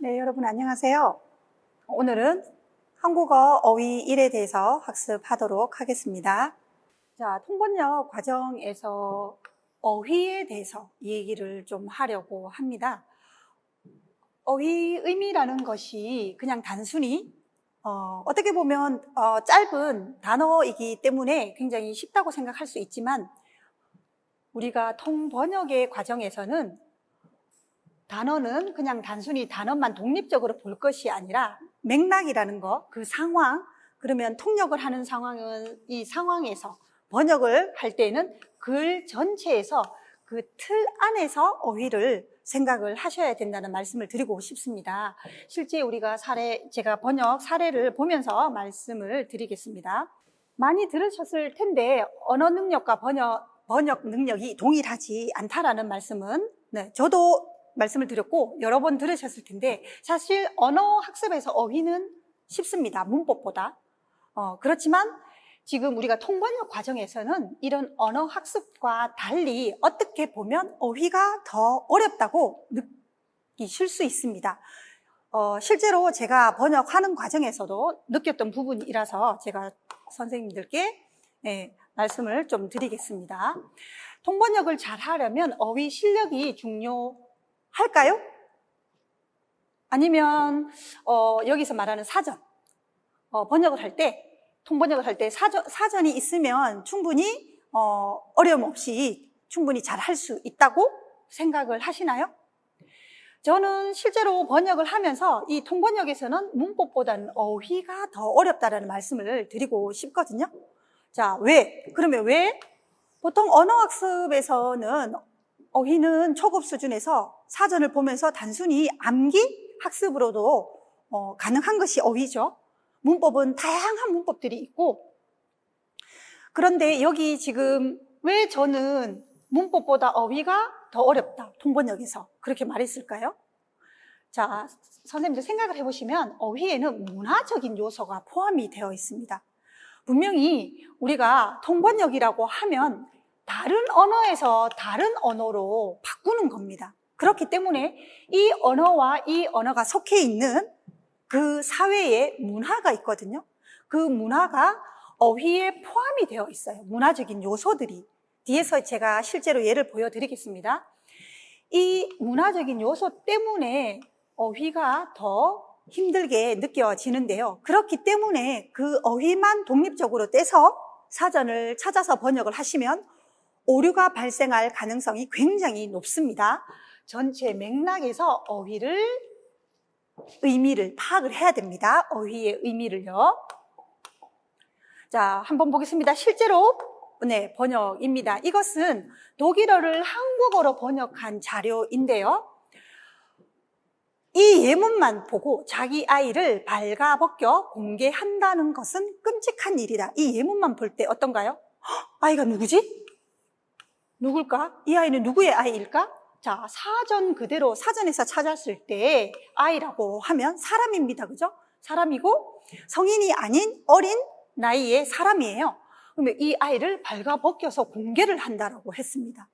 네, 여러분 안녕하세요. 오늘은 한국어 어휘 1에 대해서 학습하도록 하겠습니다. 자, 통번역 과정에서 어휘에 대해서 얘기를 좀 하려고 합니다. 어휘 의미라는 것이 그냥 단순히 어떻게 보면 짧은 단어이기 때문에 굉장히 쉽다고 생각할 수 있지만 우리가 통번역의 과정에서는 단어는 그냥 단순히 단어만 독립적으로 볼 것이 아니라 맥락이라는 거, 그 상황, 그러면 통역을 하는 상황은 이 상황에서 번역을 할 때는 글 전체에서 그 틀 안에서 어휘를 생각을 하셔야 된다는 말씀을 드리고 싶습니다. 실제 우리가 제가 번역 사례를 보면서 말씀을 드리겠습니다. 많이 들으셨을 텐데 언어 능력과 번역 능력이 동일하지 않다라는 말씀은 저도 말씀을 드렸고 여러 번 들으셨을 텐데 사실 언어 학습에서 어휘는 쉽습니다. 문법보다. 그렇지만 지금 우리가 통번역 과정에서는 이런 언어 학습과 달리 어떻게 보면 어휘가 더 어렵다고 느끼실 수 있습니다. 실제로 제가 번역하는 과정에서도 느꼈던 부분이라서 제가 선생님들께 말씀을 좀 드리겠습니다. 통번역을 잘 하려면 어휘 실력이 중요할까요? 아니면 여기서 말하는 사전, 번역을 할 때, 통번역을 할 때 사전이 있으면 충분히 어려움 없이 충분히 잘 할 수 있다고 생각을 하시나요? 저는 실제로 번역을 하면서 이 통번역에서는 문법보다는 어휘가 더 어렵다라는 말씀을 드리고 싶거든요. 자, 왜? 그러면 왜? 보통 언어학습에서는 어휘는 초급 수준에서 사전을 보면서 단순히 암기 학습으로도 가능한 것이 어휘죠. 문법은 다양한 문법들이 있고, 그런데 여기 지금 왜 저는 문법보다 어휘가 더 어렵다, 통번역에서 그렇게 말했을까요? 자, 선생님들 생각을 해보시면 어휘에는 문화적인 요소가 포함이 되어 있습니다. 분명히 우리가 통번역이라고 하면 다른 언어에서 다른 언어로 바꾸는 겁니다. 그렇기 때문에 이 언어와 이 언어가 속해 있는 그 사회에 문화가 있거든요. 그 문화가 어휘에 포함이 되어 있어요. 문화적인 요소들이. 뒤에서 제가 실제로 예를 보여드리겠습니다. 이 문화적인 요소 때문에 어휘가 더 힘들게 느껴지는데요. 그렇기 때문에 그 어휘만 독립적으로 떼서 사전을 찾아서 번역을 하시면 오류가 발생할 가능성이 굉장히 높습니다. 전체 맥락에서 의미를 파악을 해야 됩니다. 어휘의 의미를요. 자, 한번 보겠습니다. 실제로 번역입니다. 이것은 독일어를 한국어로 번역한 자료인데요. 이 예문만 보고 자기 아이를 발가벗겨 공개한다는 것은 끔찍한 일이다. 이 예문만 볼 때 어떤가요? 아이가 누구지? 누굴까? 이 아이는 누구의 아이일까? 자, 사전 그대로 사전에서 찾았을 때 아이라고 하면 사람입니다. 그죠? 사람이고 성인이 아닌 어린 나이의 사람이에요. 그러면 이 아이를 발가벗겨서 공개를 한다라고 했습니다.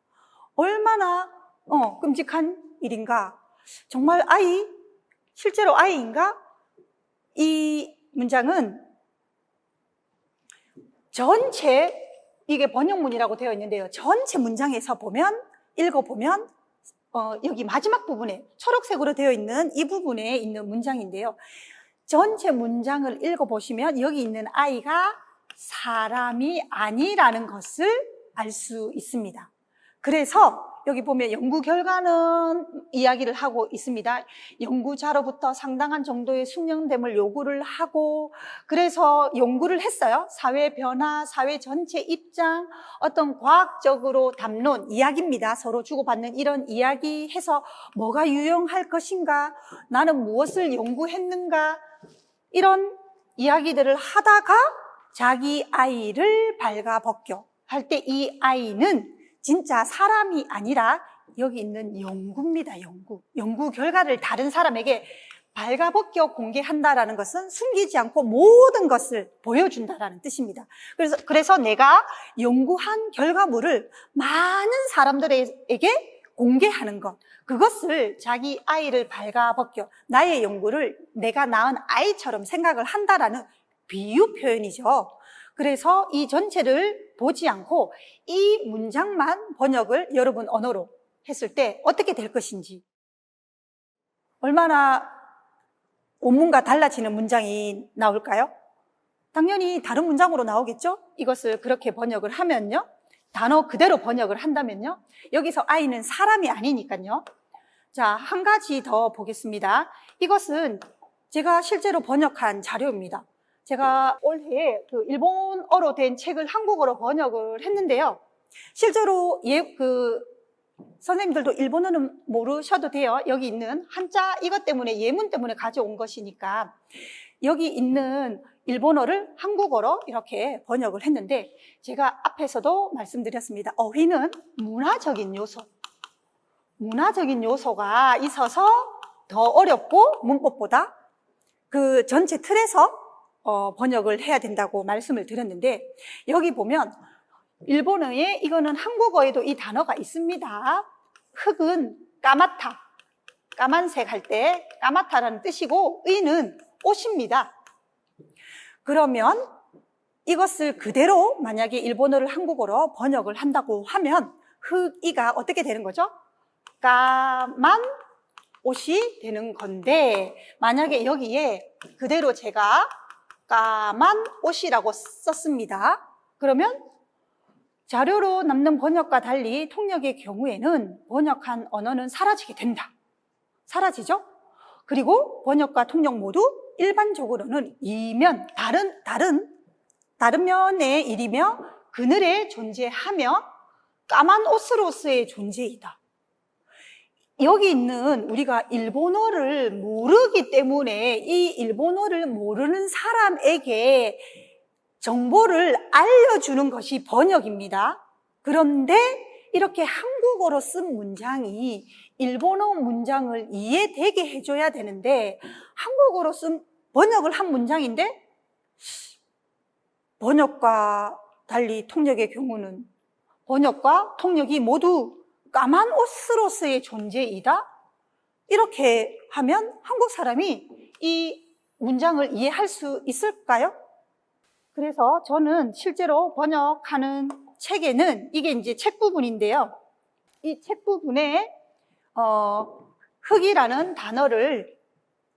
얼마나 끔찍한 일인가? 정말 실제로 아이인가? 이 문장은 전체, 이게 번역문이라고 되어 있는데요. 전체 문장에서 읽어보면 여기 마지막 부분에 초록색으로 되어 있는 이 부분에 있는 문장인데요. 전체 문장을 읽어보시면 여기 있는 아이가 사람이 아니라는 것을 알 수 있습니다. 그래서 여기 보면 연구 결과는 이야기를 하고 있습니다. 연구자로부터 상당한 정도의 숙련됨을 요구를 하고 그래서 연구를 했어요. 사회 변화, 사회 전체 입장, 어떤 과학적으로 담론, 이야기입니다. 서로 주고받는 이런 이야기해서 뭐가 유용할 것인가, 나는 무엇을 연구했는가, 이런 이야기들을 하다가 자기 아이를 발가벗겨 할 때 이 아이는 진짜 사람이 아니라 여기 있는 연구입니다. 연구 결과를 다른 사람에게 발가벗겨 공개한다라는 것은 숨기지 않고 모든 것을 보여준다라는 뜻입니다. 그래서 내가 연구한 결과물을 많은 사람들에게 공개하는 것, 그것을 자기 아이를 발가벗겨 나의 연구를 내가 낳은 아이처럼 생각을 한다라는 비유 표현이죠. 그래서 이 전체를 보지 않고 이 문장만 번역을 여러분 언어로 했을 때 어떻게 될 것인지, 얼마나 원문과 달라지는 문장이 나올까요? 당연히 다른 문장으로 나오겠죠? 이것을 그렇게 번역을 하면요, 단어 그대로 번역을 한다면요, 여기서 아이는 사람이 아니니까요. 자, 한 가지 더 보겠습니다. 이것은 제가 실제로 번역한 자료입니다. 제가 올해 그 일본어로 된 책을 한국어로 번역을 했는데요. 실제로 선생님들도 일본어는 모르셔도 돼요. 여기 있는 한자 이것 때문에, 예문 때문에 가져온 것이니까 여기 있는 일본어를 한국어로 이렇게 번역을 했는데, 제가 앞에서도 말씀드렸습니다. 어휘는 문화적인 요소가 있어서 더 어렵고 문법보다 그 전체 틀에서 번역을 해야 된다고 말씀을 드렸는데, 여기 보면 일본어에, 이거는 한국어에도 이 단어가 있습니다. 흙은 까마타, 까만색 할 때 까마타라는 뜻이고, 의는 옷입니다. 그러면 이것을 그대로 만약에 일본어를 한국어로 번역을 한다고 하면 흑이가 어떻게 되는 거죠? 까만 옷이 되는 건데, 만약에 여기에 그대로 제가 까만 옷이라고 썼습니다. 그러면 자료로 남는 번역과 달리 통역의 경우에는 번역한 언어는 사라지게 된다. 사라지죠? 그리고 번역과 통역 모두 일반적으로는 이면, 다른 면의 일이며 그늘에 존재하며 까만 옷으로서의 존재이다. 여기 있는 우리가 일본어를 모르기 때문에 이 일본어를 모르는 사람에게 정보를 알려주는 것이 번역입니다. 그런데 이렇게 한국어로 쓴 문장이 일본어 문장을 이해되게 해줘야 되는데, 한국어로 쓴 번역을 한 문장인데 번역과 달리 통역의 경우는 번역과 통역이 모두 까만 옷으로서의 존재이다? 이렇게 하면 한국 사람이 이 문장을 이해할 수 있을까요? 그래서 저는 실제로 번역하는 책에는, 이게 이제 책 부분인데요, 이 책 부분에 흙이라는 단어를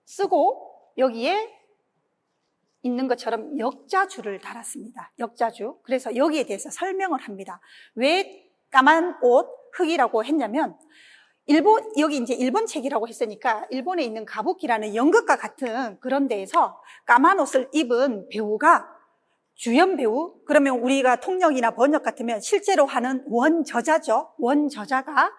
쓰고 여기에 있는 것처럼 역자주를 달았습니다. 역자주. 그래서 여기에 대해서 설명을 합니다. 왜 까만 옷, 흙이라고 했냐면, 여기 이제 일본 책이라고 했으니까 일본에 있는 가부키라는 연극과 같은 그런 데에서 까만 옷을 입은 배우가 주연 배우, 그러면 우리가 통역이나 번역 같으면 실제로 하는 원저자죠. 원저자가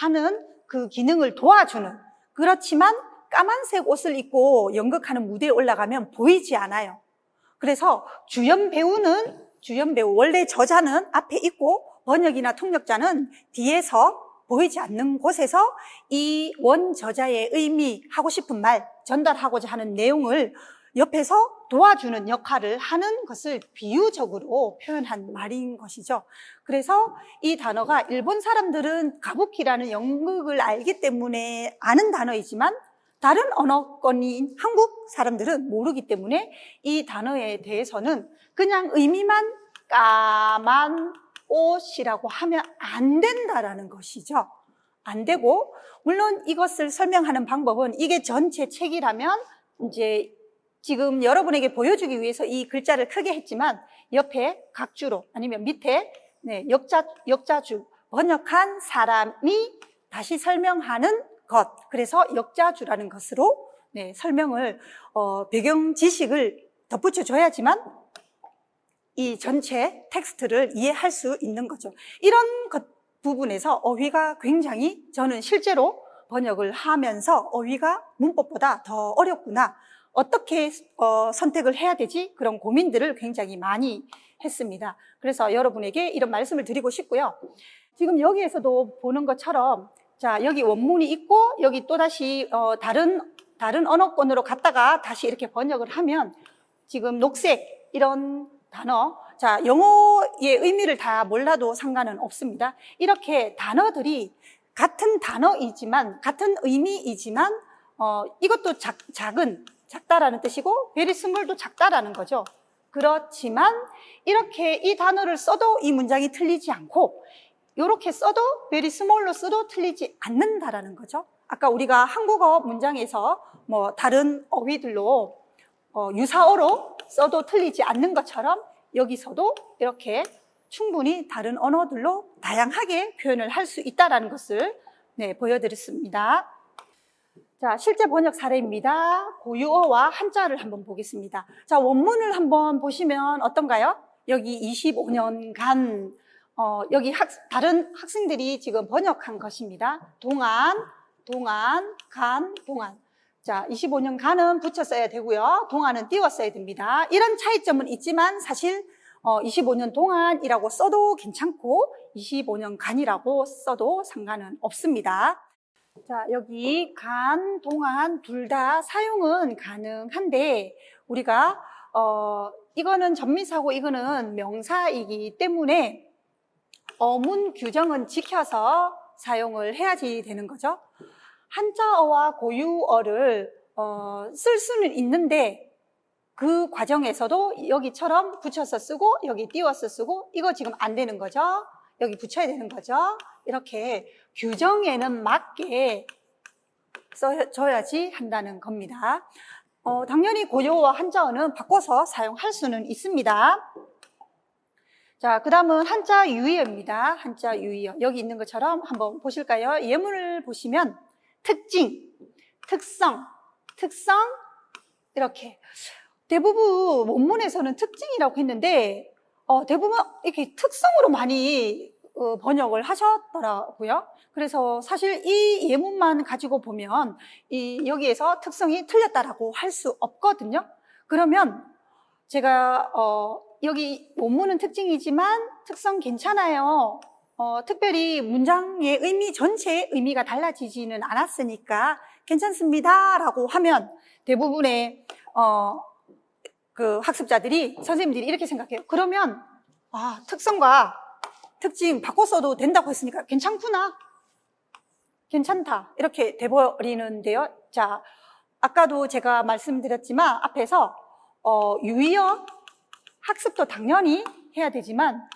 하는 그 기능을 도와주는, 그렇지만 까만색 옷을 입고 연극하는 무대에 올라가면 보이지 않아요. 그래서 주연 배우, 원래 저자는 앞에 있고 번역이나 통역자는 뒤에서 보이지 않는 곳에서 이 원저자의 의미, 하고 싶은 말, 전달하고자 하는 내용을 옆에서 도와주는 역할을 하는 것을 비유적으로 표현한 말인 것이죠. 그래서 이 단어가 일본 사람들은 가부키라는 연극을 알기 때문에 아는 단어이지만 다른 언어권인 한국 사람들은 모르기 때문에 이 단어에 대해서는 그냥 의미만 까만 옷이라고 하면 안 된다라는 것이죠. 안 되고, 물론 이것을 설명하는 방법은, 이게 전체 책이라면 이제 지금 여러분에게 보여주기 위해서 이 글자를 크게 했지만 옆에 각주로 아니면 밑에 역자주, 번역한 사람이 다시 설명하는 것, 그래서 역자주라는 것으로 설명을 배경 지식을 덧붙여 줘야지만 이 전체 텍스트를 이해할 수 있는 거죠. 이런 부분에서 어휘가 굉장히, 저는 실제로 번역을 하면서 어휘가 문법보다 더 어렵구나, 어떻게 선택을 해야 되지, 그런 고민들을 굉장히 많이 했습니다. 그래서 여러분에게 이런 말씀을 드리고 싶고요. 지금 여기에서도 보는 것처럼, 자, 여기 원문이 있고 여기 또다시 다른 언어권으로 갔다가 다시 이렇게 번역을 하면, 지금 녹색 이런 단어, 자, 영어의 의미를 다 몰라도 상관은 없습니다. 이렇게 단어들이 같은 단어이지만, 같은 의미이지만, 이것도 작다라는 뜻이고, very small도 작다라는 거죠. 그렇지만, 이렇게 이 단어를 써도 이 문장이 틀리지 않고, 이렇게 써도 very small로 써도 틀리지 않는다라는 거죠. 아까 우리가 한국어 문장에서 뭐 다른 어휘들로 유사어로 써도 틀리지 않는 것처럼 여기서도 이렇게 충분히 다른 언어들로 다양하게 표현을 할 수 있다는 것을 보여드렸습니다. 자, 실제 번역 사례입니다. 고유어와 한자를 한번 보겠습니다. 자, 원문을 한번 보시면 어떤가요? 여기 25년간 여기 다른 학생들이 지금 번역한 것입니다. 동안, 간. 자, 25년간은 붙여 써야 되고요. 동안은 띄워 써야 됩니다. 이런 차이점은 있지만 사실 25년 동안이라고 써도 괜찮고 25년간이라고 써도 상관은 없습니다. 자, 여기 간, 동안 둘 다 사용은 가능한데 우리가 이거는 전미사고 이거는 명사이기 때문에 어문 규정은 지켜서 사용을 해야지 되는 거죠. 한자어와 고유어를 쓸 수는 있는데 그 과정에서도 여기처럼 붙여서 쓰고 여기 띄워서 쓰고 이거 지금 안 되는 거죠. 여기 붙여야 되는 거죠. 이렇게 규정에는 맞게 써줘야지 한다는 겁니다. 당연히 고유어와 한자어는 바꿔서 사용할 수는 있습니다. 자, 그 다음은 한자 유의어입니다. 한자 유의어. 여기 있는 것처럼 한번 보실까요? 예문을 보시면 특징, 특성, 이렇게. 대부분 원문에서는 특징이라고 했는데, 대부분 이렇게 특성으로 많이 번역을 하셨더라고요. 그래서 사실 이 예문만 가지고 보면, 여기에서 특성이 틀렸다라고 할 수 없거든요. 그러면 제가, 여기 원문은 특징이지만 특성 괜찮아요. 특별히 문장의 의미 전체의 의미가 달라지지는 않았으니까 괜찮습니다 라고 하면 대부분의 그 학습자들이 선생님들이 이렇게 생각해요. 그러면 특성과 특징 바꿔 써도 된다고 했으니까 괜찮구나, 괜찮다 이렇게 돼버리는데요. 자, 아까도 제가 말씀드렸지만 앞에서 유의어 학습도 당연히 해야 되지만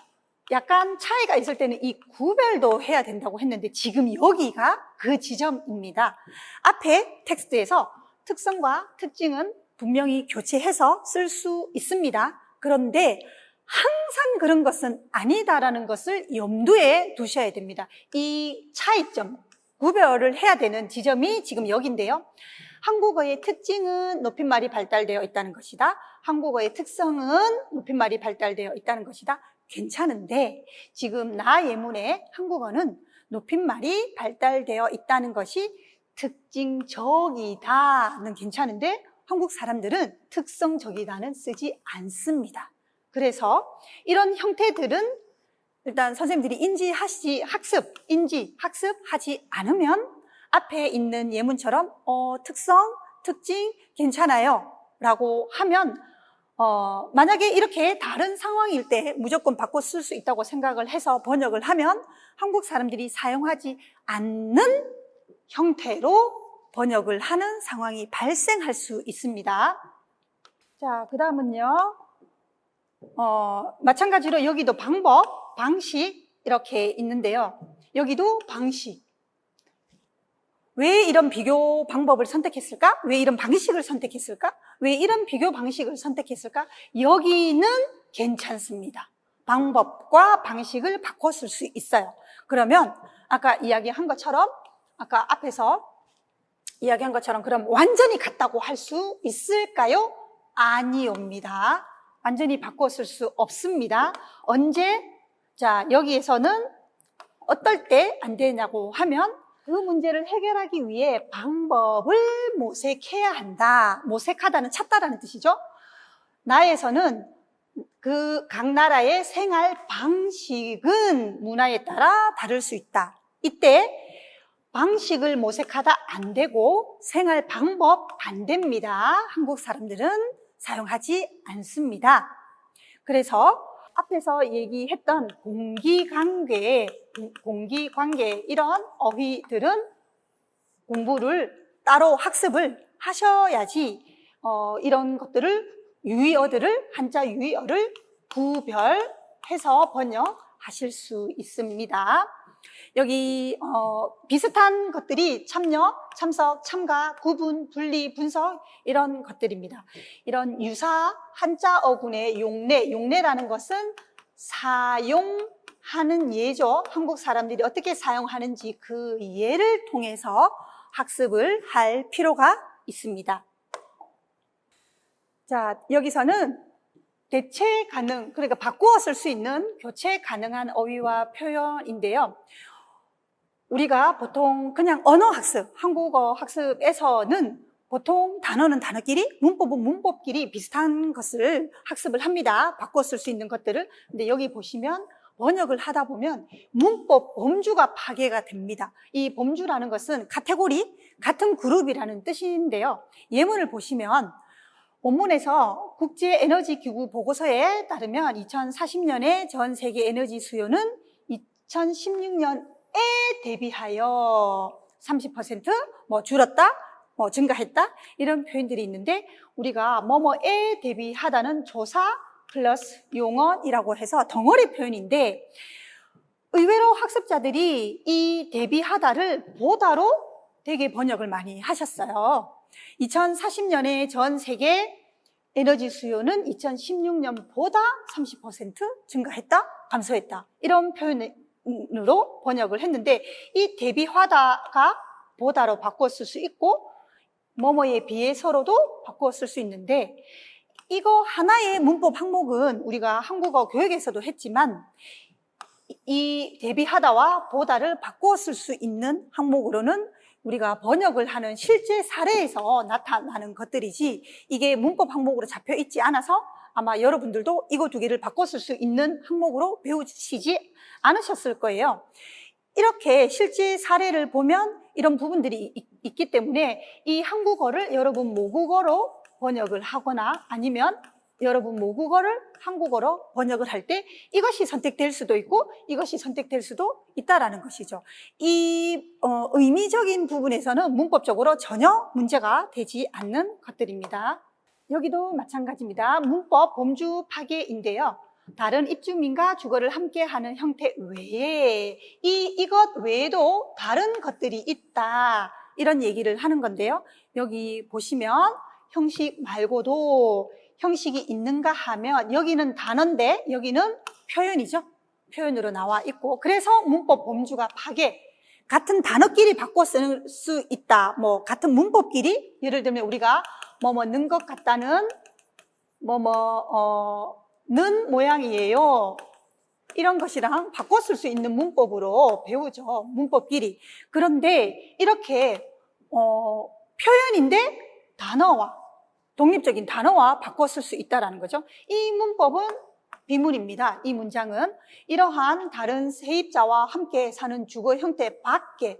약간 차이가 있을 때는 이 구별도 해야 된다고 했는데 지금 여기가 그 지점입니다. 앞에 텍스트에서 특성과 특징은 분명히 교체해서 쓸 수 있습니다. 그런데 항상 그런 것은 아니다라는 것을 염두에 두셔야 됩니다. 이 차이점, 구별을 해야 되는 지점이 지금 여기인데요. 한국어의 특징은 높임말이 발달되어 있다는 것이다. 한국어의 특성은 높임말이 발달되어 있다는 것이다. 괜찮은데 지금 나 예문에 한국어는 높임말이 발달되어 있다는 것이 특징적이다는 괜찮은데 한국 사람들은 특성적이다는 쓰지 않습니다. 그래서 이런 형태들은 일단 선생님들이 학습하지 않으면 앞에 있는 예문처럼 특성, 특징 괜찮아요 라고 하면 만약에 이렇게 다른 상황일 때 무조건 바꿔 쓸 수 있다고 생각을 해서 번역을 하면 한국 사람들이 사용하지 않는 형태로 번역을 하는 상황이 발생할 수 있습니다. 자, 그 다음은요. 마찬가지로 여기도 방법, 방식 이렇게 있는데요. 여기도 방식. 왜 이런 비교 방법을 선택했을까? 왜 이런 방식을 선택했을까? 왜 이런 비교 방식을 선택했을까? 여기는 괜찮습니다. 방법과 방식을 바꿔 쓸 수 있어요. 그러면 아까 이야기한 것처럼 아까 앞에서 이야기한 것처럼 그럼 완전히 같다고 할 수 있을까요? 아니옵니다. 완전히 바꿔 쓸 수 없습니다. 언제? 자, 여기에서는 어떨 때 안 되냐고 하면 그 문제를 해결하기 위해 방법을 모색해야 한다. 모색하다는 찾다라는 뜻이죠. 나에서는 그 각 나라의 생활 방식은 문화에 따라 다를 수 있다. 이때 방식을 모색하다 안 되고 생활 방법 안 됩니다. 한국 사람들은 사용하지 않습니다. 그래서 앞에서 얘기했던 공기관계 이런 어휘들은 공부를 따로 학습을 하셔야지 이런 것들을 유의어들을 한자 유의어를 구별해서 번역하실 수 있습니다. 여기 비슷한 것들이 참여, 참석, 참가, 구분, 분리, 분석 이런 것들입니다. 이런 유사 한자 어군의 용례라는 것은 사용하는 예죠. 한국 사람들이 어떻게 사용하는지 그 예를 통해서 학습을 할 필요가 있습니다. 자, 여기서는 대체 가능, 그러니까 바꾸어 쓸 수 있는 교체 가능한 어휘와 표현인데요. 우리가 보통 그냥 언어 학습, 한국어 학습에서는 보통 단어는 단어끼리, 문법은 문법끼리 비슷한 것을 학습을 합니다. 바꿔 쓸 수 있는 것들을. 근데 여기 보시면 번역을 하다 보면 문법 범주가 파괴가 됩니다. 이 범주라는 것은 카테고리, 같은 그룹이라는 뜻인데요. 예문을 보시면 원문에서 국제에너지기구 보고서에 따르면 2040년에 전 세계 에너지 수요는 2016년에 대비하여 30% 줄었다, 증가했다 이런 표현들이 있는데 우리가 뭐뭐에 대비하다는 조사 플러스 용언이라고 해서 덩어리 표현인데 의외로 학습자들이 이 대비하다를 보다로 되게 번역을 많이 하셨어요. 2040년에 전 세계 에너지 수요는 2016년보다 30% 증가했다, 감소했다 이런 표현으로 번역을 했는데 이 대비하다가 보다로 바꿨을 수 있고 뭐뭐에 비해서로도 바꿨을 수 있는데 이거 하나의 문법 항목은 우리가 한국어 교육에서도 했지만 이 대비하다와 보다를 바꾸었을 수 있는 항목으로는 우리가 번역을 하는 실제 사례에서 나타나는 것들이지 이게 문법 항목으로 잡혀 있지 않아서 아마 여러분들도 이거 두 개를 바꿨을 수 있는 항목으로 배우시지 않으셨을 거예요. 이렇게 실제 사례를 보면 이런 부분들이 있기 때문에 이 한국어를 여러분 모국어로 번역을 하거나 아니면 여러분 모국어를 한국어로 번역을 할 때 이것이 선택될 수도 있고 이것이 선택될 수도 있다라는 것이죠. 이 의미적인 부분에서는 문법적으로 전혀 문제가 되지 않는 것들입니다. 여기도 마찬가지입니다. 문법 범주 파괴인데요. 다른 입주민과 주거를 함께하는 형태 외에 이것 외에도 다른 것들이 있다 이런 얘기를 하는 건데요. 여기 보시면 형식 말고도 형식이 있는가 하면 여기는 단어인데 여기는 표현이죠. 표현으로 나와 있고 그래서 문법 범주가 파괴 같은 단어끼리 바꿔 쓸 수 있다. 같은 문법끼리 예를 들면 우리가 뭐뭐는 것 같다는 는 모양이에요. 이런 것이랑 바꿔 쓸 수 있는 문법으로 배우죠. 문법끼리. 그런데 이렇게 표현인데 단어와 독립적인 단어와 바꿔 쓸 수 있다는 거죠. 이 문법은 비문입니다. 이 문장은 이러한 다른 세입자와 함께 사는 주거 형태 밖에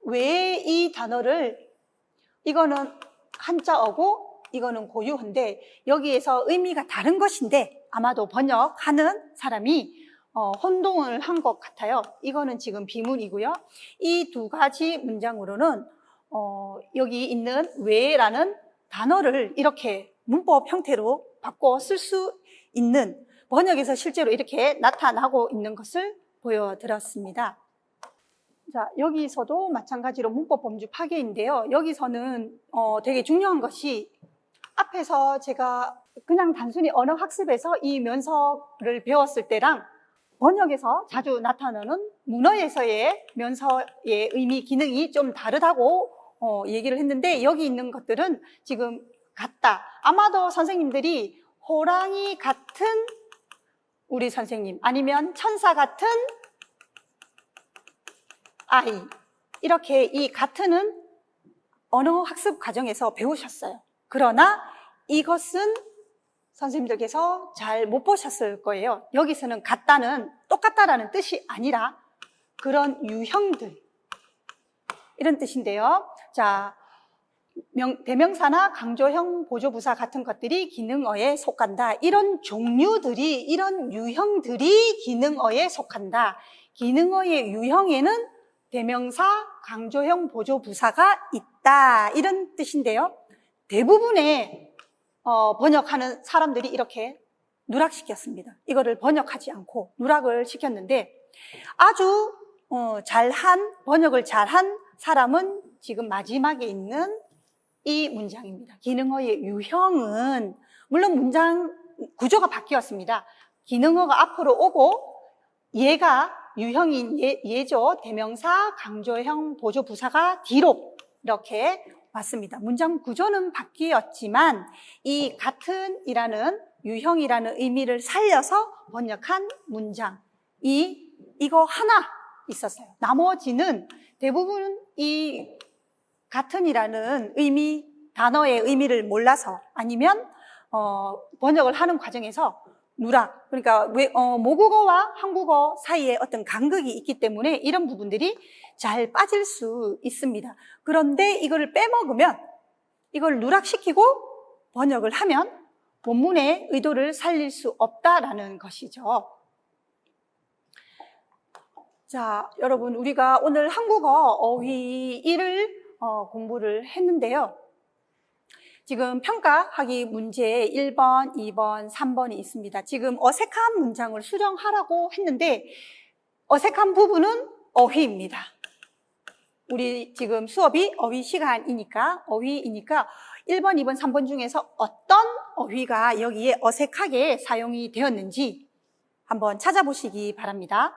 왜 이 단어를 이거는 한자어고 이거는 고유어인데 여기에서 의미가 다른 것인데 아마도 번역하는 사람이 혼동을 한 것 같아요. 이거는 지금 비문이고요. 이 두 가지 문장으로는 여기 있는 왜라는 단어를 이렇게 문법 형태로 바꿔 쓸 수 있는 번역에서 실제로 이렇게 나타나고 있는 것을 보여드렸습니다. 자, 여기서도 마찬가지로 문법 범주 파괴인데요. 여기서는 되게 중요한 것이 앞에서 제가 그냥 단순히 언어 학습에서 이 면서를 배웠을 때랑 번역에서 자주 나타나는 문어에서의 면서의 의미, 기능이 좀 다르다고 얘기를 했는데 여기 있는 것들은 지금 같다. 아마도 선생님들이 호랑이 같은 우리 선생님 아니면 천사 같은 아이 이렇게 이 같은은 언어 학습 과정에서 배우셨어요. 그러나 이것은 선생님들께서 잘 못 보셨을 거예요. 여기서는 같다는 똑같다라는 뜻이 아니라 그런 유형들 이런 뜻인데요. 자, 대명사나 강조형 보조부사 같은 것들이 기능어에 속한다. 이런 종류들이, 이런 유형들이 기능어에 속한다. 기능어의 유형에는 대명사, 강조형 보조부사가 있다. 이런 뜻인데요. 대부분의 번역하는 사람들이 이렇게 누락시켰습니다. 이거를 번역하지 않고 누락을 시켰는데 아주 번역을 잘한 사람은 지금 마지막에 있는 이 문장입니다. 기능어의 유형은 물론 문장 구조가 바뀌었습니다. 기능어가 앞으로 오고 얘가 유형인 얘죠. 대명사, 강조형, 보조부사가 뒤로 이렇게 왔습니다. 문장 구조는 바뀌었지만 이 같은이라는 유형이라는 의미를 살려서 번역한 문장 이거 하나 있었어요. 나머지는 대부분 이 같은이라는 단어의 의미를 몰라서 아니면 번역을 하는 과정에서 누락, 그러니까 모국어와 한국어 사이에 어떤 간극이 있기 때문에 이런 부분들이 잘 빠질 수 있습니다. 그런데 이거를 빼먹으면, 이걸 누락시키고 번역을 하면 원문의 의도를 살릴 수 없다라는 것이죠. 자, 여러분, 우리가 오늘 한국어 어휘 1을 공부를 했는데요. 지금 평가하기 문제 1번, 2번, 3번이 있습니다. 지금 어색한 문장을 수정하라고 했는데 어색한 부분은 어휘입니다. 우리 지금 수업이 어휘 시간이니까, 어휘이니까 1번, 2번, 3번 중에서 어떤 어휘가 여기에 어색하게 사용이 되었는지 한번 찾아보시기 바랍니다.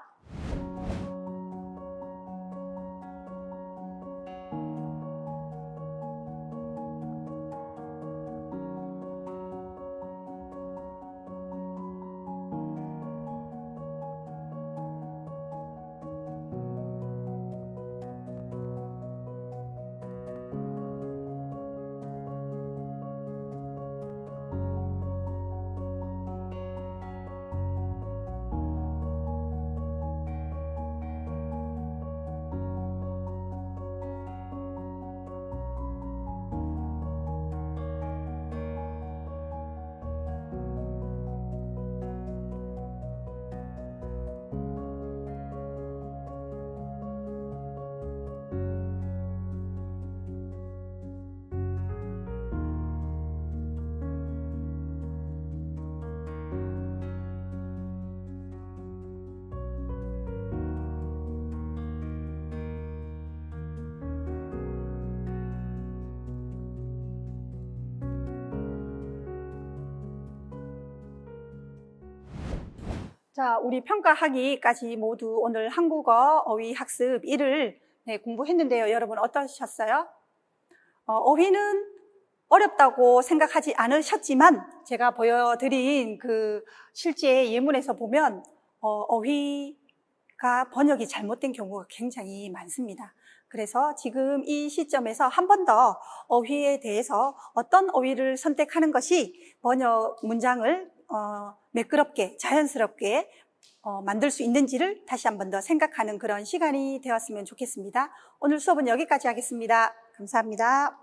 자, 우리 평가하기까지 모두 오늘 한국어 어휘 학습 1을 공부했는데요. 여러분 어떠셨어요? 어휘는 어렵다고 생각하지 않으셨지만 제가 보여드린 그 실제 예문에서 보면 어휘가 번역이 잘못된 경우가 굉장히 많습니다. 그래서 지금 이 시점에서 한 번 더 어휘에 대해서 어떤 어휘를 선택하는 것이 번역 문장을 매끄럽게 자연스럽게 만들 수 있는지를 다시 한 번 더 생각하는 그런 시간이 되었으면 좋겠습니다. 오늘 수업은 여기까지 하겠습니다. 감사합니다.